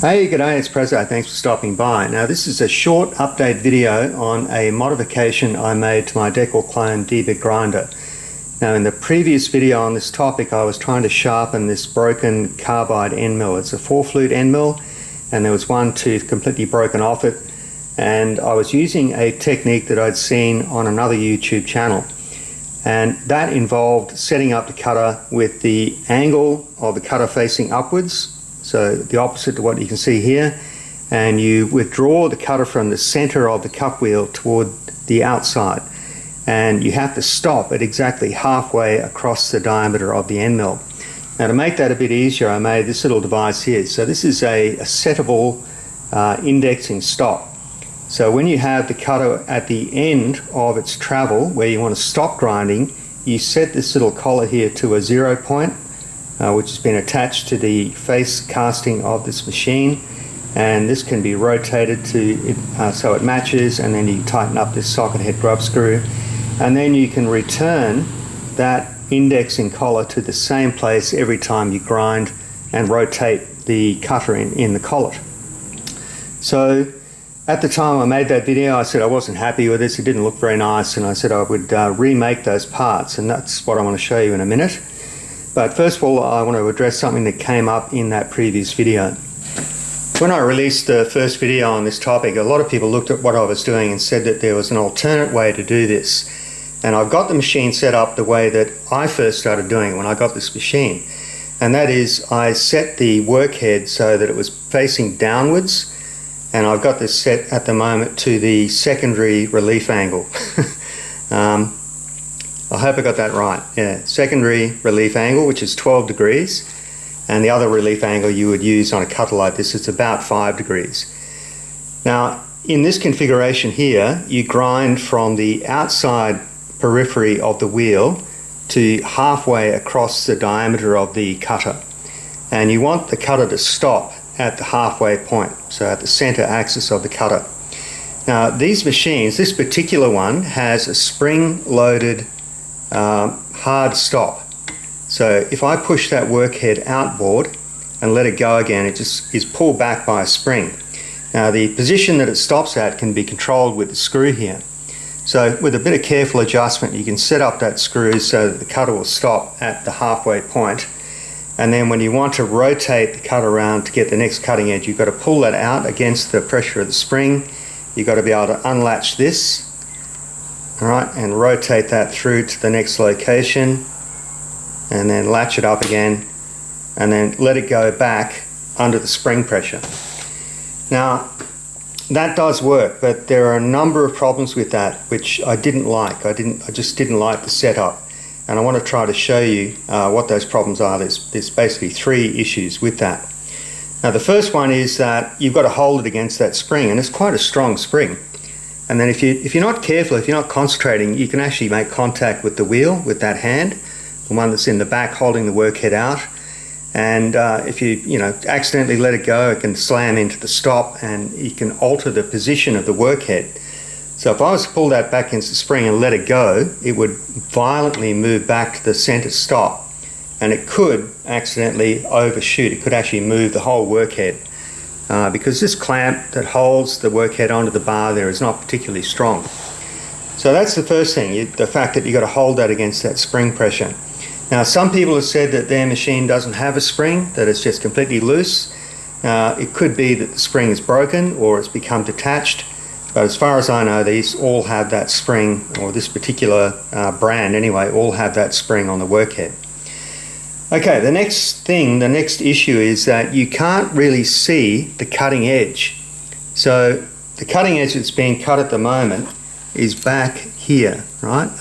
Hey, g'day, it's Prezzo. Thanks for stopping by. Now, this is a short update video on a modification I made to my decal clone debit grinder. Now, in the previous video on this topic, I was trying to sharpen this broken carbide end mill. It's a 4-flute end mill, and there was one tooth completely broken off it. And I was using a technique that I'd seen on another YouTube channel. And that involved setting up the cutter with the angle of the cutter facing upwards, so the opposite to what you can see here, and you withdraw the cutter from the center of the cup wheel toward the outside, and you have to stop at exactly halfway across the diameter of the end mill. Now, to make that a bit easier, I made this little device here. So this is a settable indexing stop. So when you have the cutter at the end of its travel where you want to stop grinding, you set this little collar here to a 0 point, which has been attached to the face casting of this machine, and this can be rotated to so it matches, and then you tighten up this socket head grub screw, and then you can return that indexing collar to the same place every time you grind and rotate the cutter in the collet. So at the time I made that video, I said I wasn't happy with this. It didn't look very nice, and I said I would remake those parts, and that's what I want to show you in a minute. But first of all, I want to address something that came up in that previous video. When I released the first video on this topic, a lot of people looked at what I was doing and said that there was an alternate way to do this. And I've got the machine set up the way that I first started doing it when I got this machine. And that is, I set the workhead so that it was facing downwards, and I've got this set at the moment to the secondary relief angle. I hope I got that right. Yeah, secondary relief angle, which is 12 degrees, and the other relief angle you would use on a cutter like this is about 5 degrees. Now, in this configuration here, you grind from the outside periphery of the wheel to halfway across the diameter of the cutter, and you want the cutter to stop at the halfway point, so at the center axis of the cutter. Now, these machines, this particular one has a spring-loaded hard stop. So if I push that workhead outboard and let it go again, it just is pulled back by a spring. Now, the position that it stops at can be controlled with the screw here. So with a bit of careful adjustment, you can set up that screw so that the cutter will stop at the halfway point. And then when you want to rotate the cutter around to get the next cutting edge, you've got to pull that out against the pressure of the spring. You've got to be able to unlatch this, all right, and rotate that through to the next location, and then latch it up again, and then let it go back under the spring pressure. Now, that does work, but there are a number of problems with that which I didn't like. I just didn't like the setup, and I want to try to show you what those problems are. There's basically 3 issues with that. Now, the first one is that you've got to hold it against that spring, and it's quite a strong spring. And then if you're not careful, if you're not concentrating, you can actually make contact with the wheel with that hand, the one that's in the back holding the workhead out. And if you accidentally let it go, it can slam into the stop, and you can alter the position of the workhead. So if I was to pull that back against the spring and let it go, it would violently move back to the center stop, and it could accidentally overshoot. It could actually move the whole workhead. Because this clamp that holds the workhead onto the bar there is not particularly strong. So that's the first thing, the fact that you've got to hold that against that spring pressure. Now, some people have said that their machine doesn't have a spring, that it's just completely loose. It could be that the spring is broken or it's become detached, but as far as I know, these all have that spring, or this particular brand anyway, all have that spring on the workhead. Okay, the next issue is that you can't really see the cutting edge. So the cutting edge that's being cut at the moment is back here, right?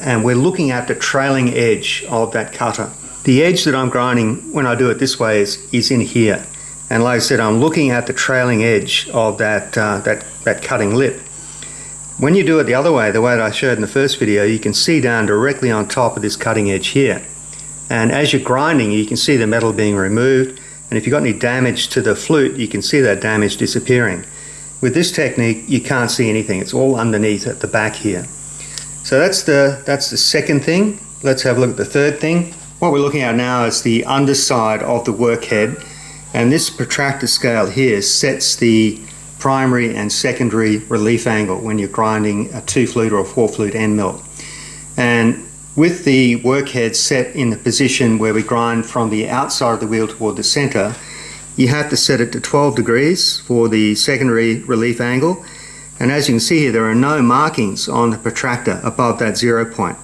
And we're looking at the trailing edge of that cutter. The edge that I'm grinding when I do it this way is in here. And like I said, I'm looking at the trailing edge of that cutting lip. When you do it the other way, the way that I showed in the first video, you can see down directly on top of this cutting edge here. And as you're grinding, you can see the metal being removed, and if you've got any damage to the flute, you can see that damage disappearing. With this technique, you can't see anything. It's all underneath at the back here. So that's the second thing. Let's have a look at the third thing. What we're looking at now is the underside of the workhead, And this protractor scale here sets the primary and secondary relief angle when you're grinding a 2 flute or a 4 flute end mill. And with the workhead set in the position where we grind from the outside of the wheel toward the center, you have to set it to 12 degrees for the secondary relief angle. And as you can see here, there are no markings on the protractor above that 0 point.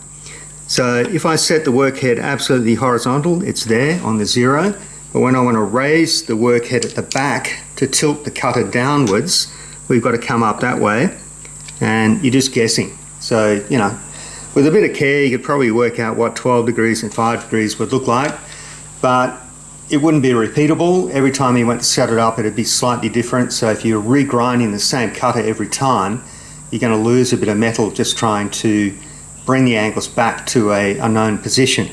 So if I set the workhead absolutely horizontal, it's there on the 0. But when I want to raise the workhead at the back to tilt the cutter downwards, we've got to come up that way, and you're just guessing. So, you know, with a bit of care, you could probably work out what 12 degrees and 5 degrees would look like, but it wouldn't be repeatable. Every time you went to set it up, it'd be slightly different. So if you're regrinding the same cutter every time, you're going to lose a bit of metal just trying to bring the angles back to a known position.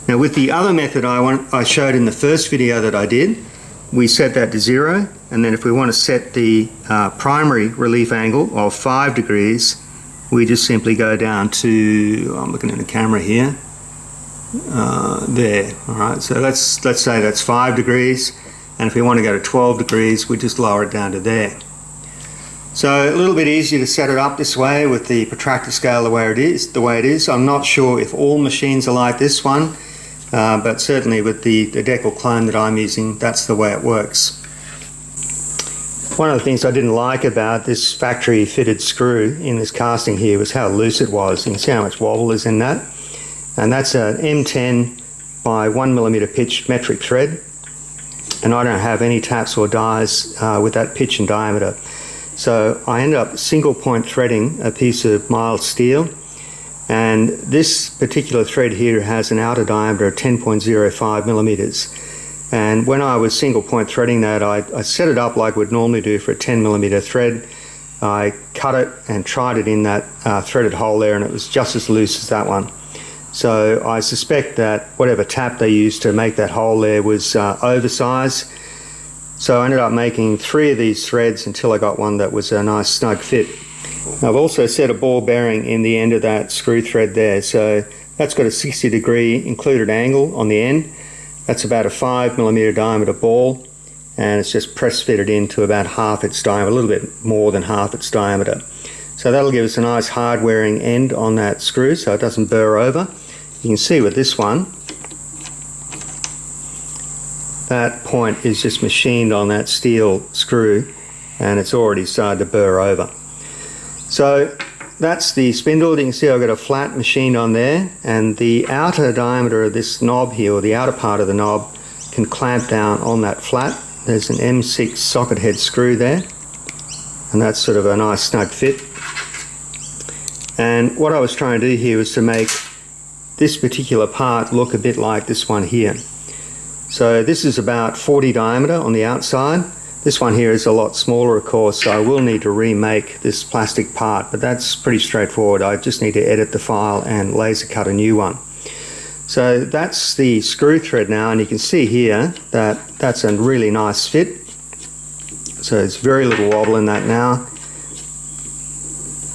Now with the other method I showed in the first video that I did, we set that to 0, and then if we want to set the primary relief angle of 5 degrees, we just simply go down to, I'm looking at the camera here, there. Alright, so let's say that's 5 degrees, and if we want to go to 12 degrees, we just lower it down to there. So a little bit easier to set it up this way with the protractor scale the way it is. I'm not sure if all machines are like this one, but certainly with the Deckel clone that I'm using, that's the way it works. One of the things I didn't like about this factory fitted screw in this casting here was how loose it was. You can see how much wobble is in that. And that's an M10 by 1mm pitch metric thread. And I don't have any taps or dies with that pitch and diameter. So I ended up single point threading a piece of mild steel. And this particular thread here has an outer diameter of 10.05 millimeters. And when I was single point threading that, I set it up like we'd normally do for a 10mm thread. I cut it and tried it in that threaded hole there, and it was just as loose as that one. So I suspect that whatever tap they used to make that hole there was oversized. So I ended up making 3 of these threads until I got one that was a nice snug fit. I've also set a ball bearing in the end of that screw thread there, so that's got a 60-degree included angle on the end. That's about a 5mm diameter ball, and it's just press fitted into about half its diameter, a little bit more than half its diameter. So that'll give us a nice hard wearing end on that screw so it doesn't burr over. You can see with this one, that point is just machined on that steel screw, and it's already started to burr over. So that's the spindle. You can see I've got a flat machined on there, and the outer diameter of this knob here, or the outer part of the knob, can clamp down on that flat. There's an M6 socket head screw there, and that's sort of a nice snug fit. And what I was trying to do here was to make this particular part look a bit like this one here. So this is about 40 diameter on the outside. This one here is a lot smaller, of course, so I will need to remake this plastic part, but that's pretty straightforward. I just need to edit the file and laser cut a new one. So that's the screw thread now, and you can see here that that's a really nice fit. So there's very little wobble in that now.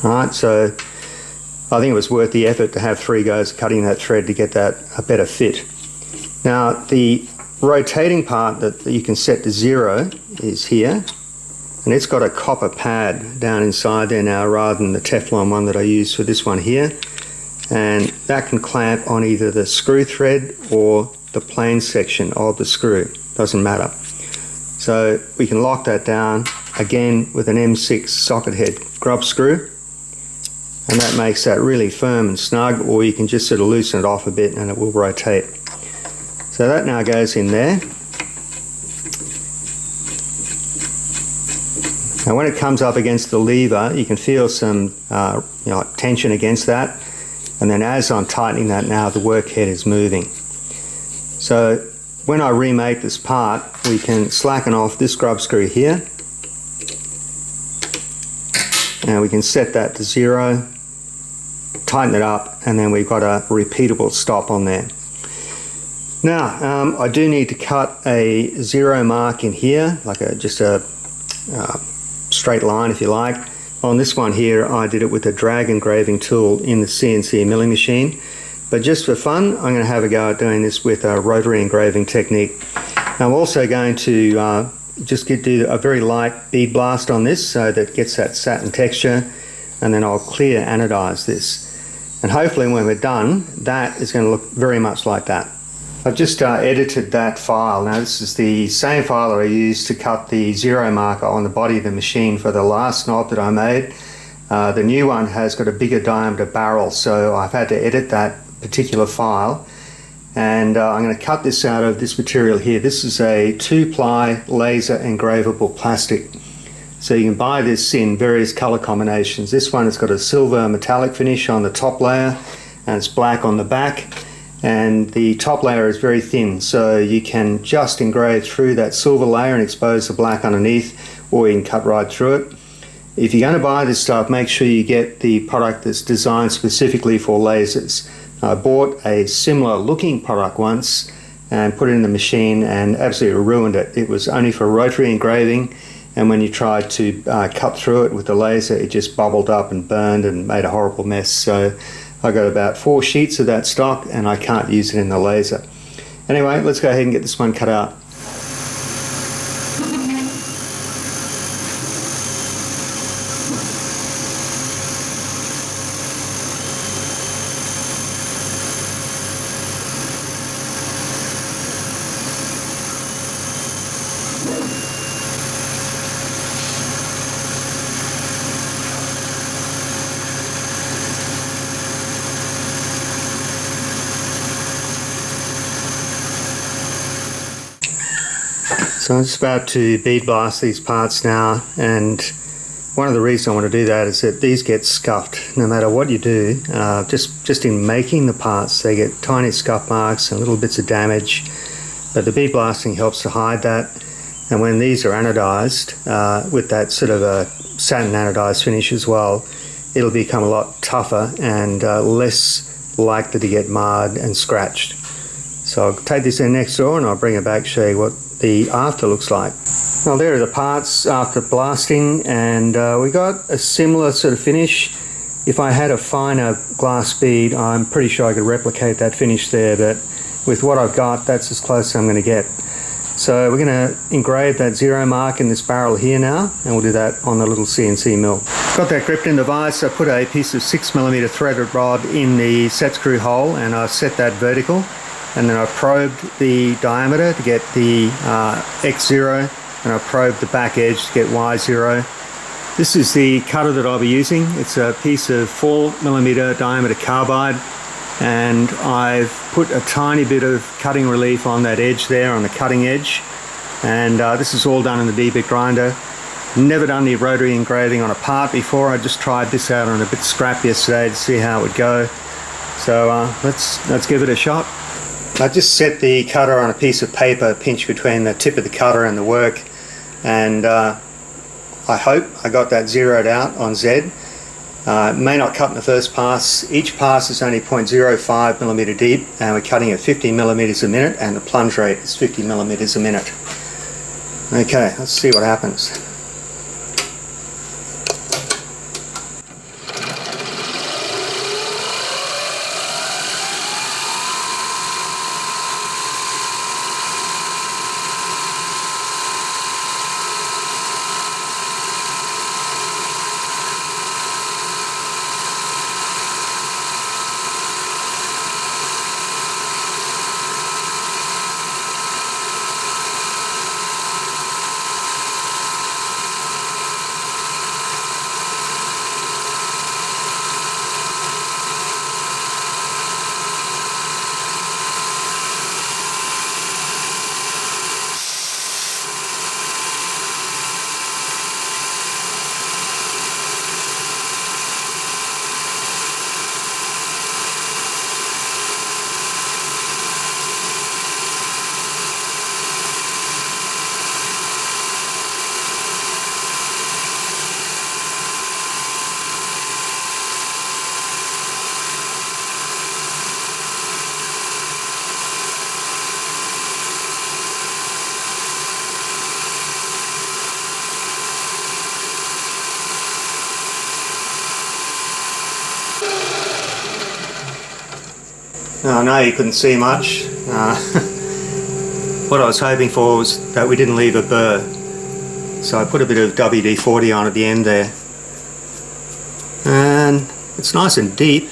Alright, so I think it was worth the effort to have 3 goes cutting that thread to get that a better fit. Now the rotating part that you can set to 0 is here, and it's got a copper pad down inside there now rather than the Teflon one that I used for this one here, and that can clamp on either the screw thread or the plain section of the screw, doesn't matter. So we can lock that down again with an M6 socket head grub screw, and that makes that really firm and snug, or you can just sort of loosen it off a bit and it will rotate. So that now goes in there. Now when it comes up against the lever, you can feel some tension against that, and then as I'm tightening that now, the workhead is moving. So when I remake this part, we can slacken off this grub screw here, and we can set that to 0, tighten it up, and then we've got a repeatable stop on there. Now, I do need to cut a 0 mark in here, like just a straight line if you like. On this one here, I did it with a drag engraving tool in the CNC milling machine. But just for fun, I'm going to have a go at doing this with a rotary engraving technique. I'm also going to just do a very light bead blast on this so that it gets that satin texture, and then I'll clear anodize this. And hopefully when we're done, that is going to look very much like that. I've just edited that file. Now this is the same file that I used to cut the zero marker on the body of the machine for the last knob that I made. The new one has got a bigger diameter barrel, so I've had to edit that particular file. And I'm going to cut this out of this material here. This is a 2-ply laser engravable plastic. So you can buy this in various color combinations. This one has got a silver metallic finish on the top layer and it's black on the back. And the top layer is very thin, so you can just engrave through that silver layer and expose the black underneath, or you can cut right through it. If you're going to buy this stuff, make sure you get the product that's designed specifically for lasers. I bought a similar looking product once and put it in the machine and absolutely ruined it. It was only for rotary engraving, and when you tried to cut through it with the laser, it just bubbled up and burned and made a horrible mess. So I got about 4 sheets of that stock and I can't use it in the laser. Anyway, let's go ahead and get this one cut out. So I'm just about to bead blast these parts now, and one of the reasons I want to do that is that these get scuffed no matter what you do. Just in making the parts, they get tiny scuff marks and little bits of damage, but the bead blasting helps to hide that. And when these are anodized with that sort of a satin anodized finish as well, it'll become a lot tougher and less likely to get marred and scratched. So I'll take this in next door and I'll bring it back, show you what the after looks like. Well, there are the parts after blasting, and we got a similar sort of finish. If I had a finer glass bead, I'm pretty sure I could replicate that finish there, but with what I've got, that's as close as I'm going to get. So we're going to engrave that zero mark in this barrel here now, and we'll do that on the little CNC mill. Got that gripped in the vise. I put a piece of 6mm threaded rod in the set screw hole, and I set that vertical. And then I probed the diameter to get the X0, and I probed the back edge to get Y0. This is the cutter that I'll be using. It's a piece of 4mm diameter carbide, and I've put a tiny bit of cutting relief on that edge there, on the cutting edge. And this is all done in the D-bit grinder. Never done the rotary engraving on a part before. I just tried this out on a bit of scrap yesterday to see how it would go. So let's give it a shot. I just set the cutter on a piece of paper pinched between the tip of the cutter and the work, and I hope I got that zeroed out on Z. It may not cut in the first pass. Each pass is only 0.05mm deep, and we're cutting at 50mm a minute, and the plunge rate is 50mm a minute. Okay, let's see what happens. I know you couldn't see much. what I was hoping for was that we didn't leave a burr. So I put a bit of WD-40 on at the end there. And it's nice and deep.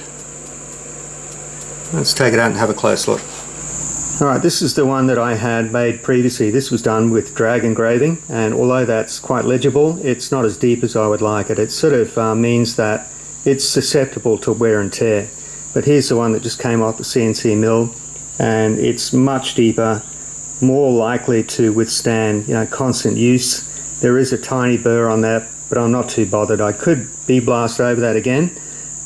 Let's take it out and have a close look. Alright, this is the one that I had made previously. This was done with drag engraving, and although that's quite legible, it's not as deep as I would like it. It sort of means that it's susceptible to wear and tear. But here's the one that just came off the CNC mill, and it's much deeper, more likely to withstand, constant use. There is a tiny burr on that, but I'm not too bothered. I could bee blast over that again,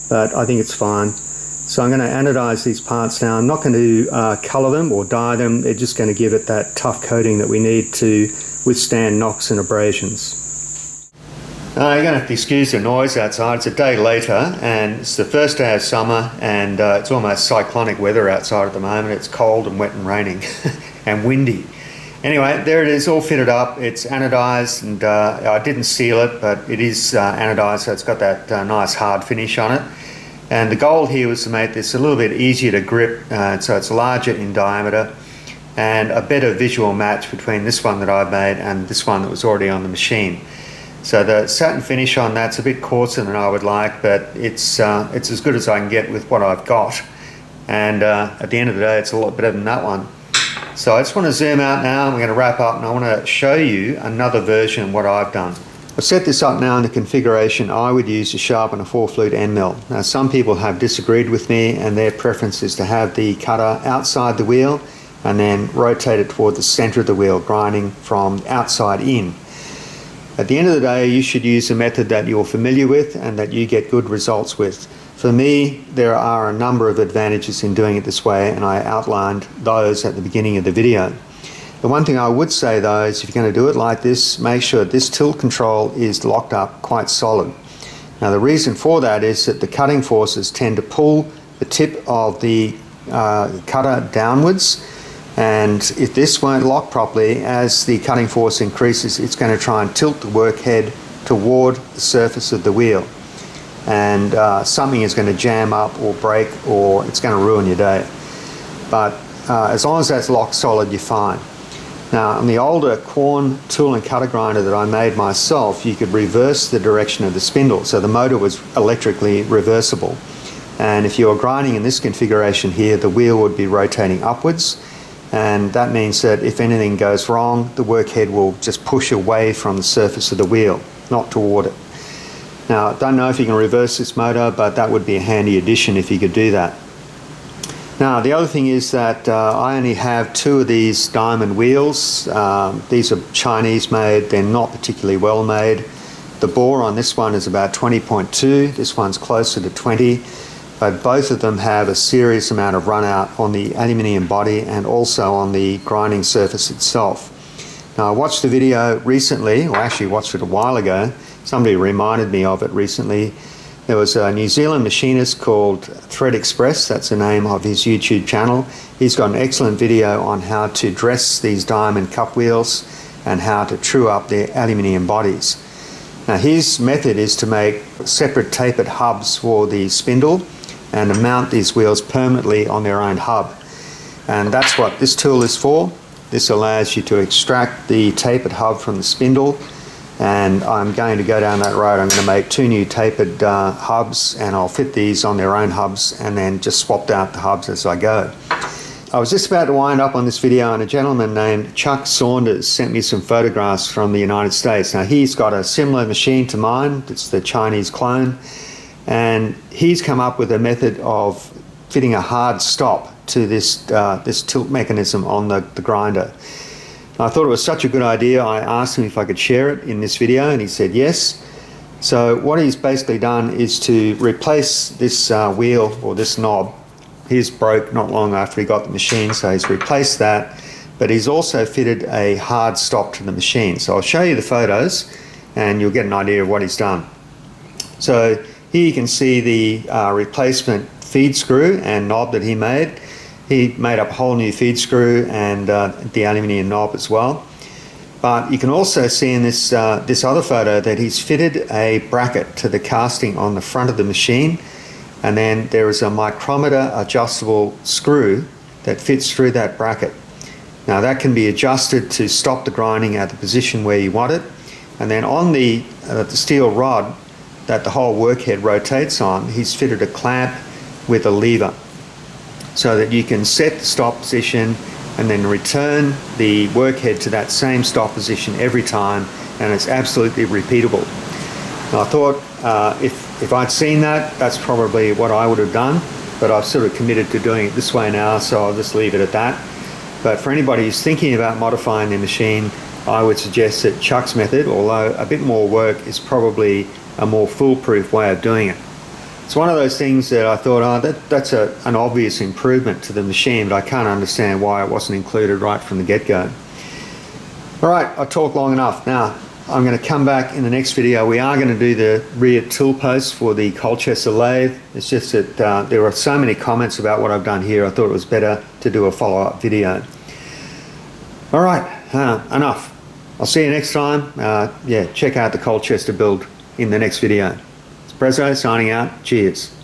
but I think it's fine. So I'm going to anodize these parts now. I'm not going to colour them or dye them. They're just going to give it that tough coating that we need to withstand knocks and abrasions. You're going to have to excuse the noise outside. It's a day later and it's the first day of summer, and it's almost cyclonic weather outside at the moment. It's cold and wet and raining and windy. Anyway, there it is, all fitted up. It's anodized, and I didn't seal it, but it is anodized, so it's got that nice hard finish on it. And the goal here was to make this a little bit easier to grip, so it's larger in diameter, and a better visual match between this one that I made and this one that was already on the machine. So the satin finish on that's a bit coarser than I would like, but it's as good as I can get with what I've got. And at the end of the day, it's a lot better than that one. So I just want to zoom out now, and we're going to wrap up, and I want to show you another version of what I've done. I've set this up now in the configuration I would use to sharpen a 4-flute end mill. Now some people have disagreed with me, and their preference is to have the cutter outside the wheel and then rotate it toward the center of the wheel, grinding from outside in. At the end of the day, you should use a method that you're familiar with and that you get good results with. For me, there are a number of advantages in doing it this way, and I outlined those at the beginning of the video. The one thing I would say though is if you're going to do it like this, make sure this tilt control is locked up quite solid. Now the reason for that is that the cutting forces tend to pull the tip of the cutter downwards, and if this won't lock properly, as the cutting force increases, it's going to try and tilt the workhead toward the surface of the wheel, and something is going to jam up or break, or it's going to ruin your day. But as long as that's locked solid, you're fine. Now on the older Quorn tool and cutter grinder that I made myself, you could reverse the direction of the spindle, so the motor was electrically reversible. And if you were grinding in this configuration here, the wheel would be rotating upwards, and that means that if anything goes wrong, the workhead will just push away from the surface of the wheel, not toward it. Now I don't know if you can reverse this motor, but that would be a handy addition if you could do that. Now the other thing is that I only have 2 of these diamond wheels. These are Chinese made, they're not particularly well made. The bore on this one is about 20.2, this one's closer to 20, but both of them have a serious amount of run out on the aluminium body and also on the grinding surface itself. Now I watched the video recently, or actually watched it a while ago. Somebody reminded me of it recently. There was a New Zealand machinist called Thread Express, that's the name of his YouTube channel. He's got an excellent video on how to dress these diamond cup wheels and how to true up their aluminium bodies. Now his method is to make separate tapered hubs for the spindle and to mount these wheels permanently on their own hub. And that's what this tool is for. This allows you to extract the tapered hub from the spindle, and I'm going to go down that road. I'm going to make 2 new tapered hubs, and I'll fit these on their own hubs and then just swap out the hubs as I go. I was just about to wind up on this video, and a gentleman named Chuck Saunders sent me some photographs from the United States. Now he's got a similar machine to mine, it's the Chinese clone, and he's come up with a method of fitting a hard stop to this tilt mechanism on the grinder. I thought it was such a good idea, I asked him if I could share it in this video, and he said yes. So what he's basically done is to replace this wheel, or this knob. His broke not long after he got the machine, so he's replaced that, but he's also fitted a hard stop to the machine. So I'll show you the photos and you'll get an idea of what he's done. So here you can see the replacement feed screw and knob that he made. He made up a whole new feed screw and the aluminium knob as well. But you can also see in this other photo that he's fitted a bracket to the casting on the front of the machine, and then there is a micrometer adjustable screw that fits through that bracket. Now that can be adjusted to stop the grinding at the position where you want it, and then on the steel rod that the whole workhead rotates on, he's fitted a clamp with a lever so that you can set the stop position and then return the workhead to that same stop position every time, and it's absolutely repeatable. And I thought if I'd seen that, that's probably what I would have done, but I've sort of committed to doing it this way now, so I'll just leave it at that. But for anybody who's thinking about modifying their machine, I would suggest that Chuck's method, although a bit more work, is probably a more foolproof way of doing it. It's one of those things that I thought, that's an obvious improvement to the machine, but I can't understand why it wasn't included right from the get-go. All right, I've talked long enough. Now, I'm going to come back in the next video. We are going to do the rear tool post for the Colchester lathe. It's just that there are so many comments about what I've done here, I thought it was better to do a follow-up video. All right, enough. I'll see you next time. Yeah, check out the Colchester build in the next video. It's Prezzo signing out. Cheers.